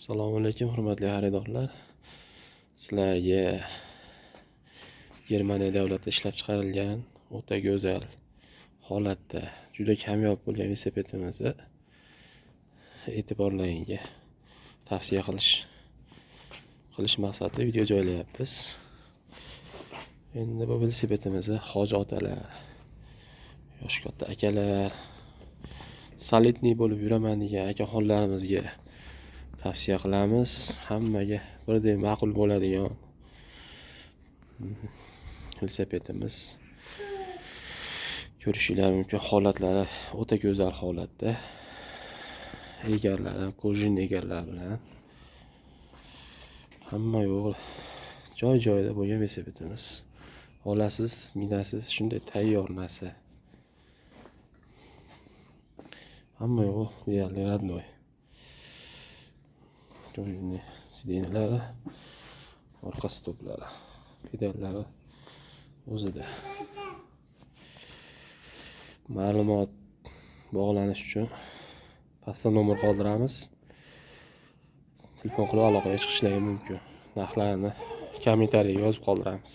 Assalomu alaykum hurmatli xaridorlar. Sizlarga Germaniya davlatida ishlab chiqarilgan o'ta go'zal holatda juda kamyob bo'lgan velosipedimizni e'tiborlaringga tavsiya qilish maqsadida video joylayapmiz. Endi bu velosipedimizni hoji otalar, yosh katta akalar, solidniy bo'lib yuraman degan akaxonlarimizga tavsiya qilamiz. Hammaga birdek ma'qul bo'ladigan velosipedimiz. Ko'rishinglar mumkin, holatlari o'ta go'zal holatda. Egarlari, kojin egarlar bilan hamma yo'l joy-joyida bo'lgan velosipedimiz. Olasiz, minasiz, shunday tayyor narsa. Hamma yo'l deyarli radnoy. Sidenalari, orqa stoplari, pedallari o'zida. Ma'lumot bog'lanish uchun pastda nomer qoldiramiz. Telefon qilib aloqaga chiqishlari mumkin. Narxlarni kommentariyga yozib qoldiramiz.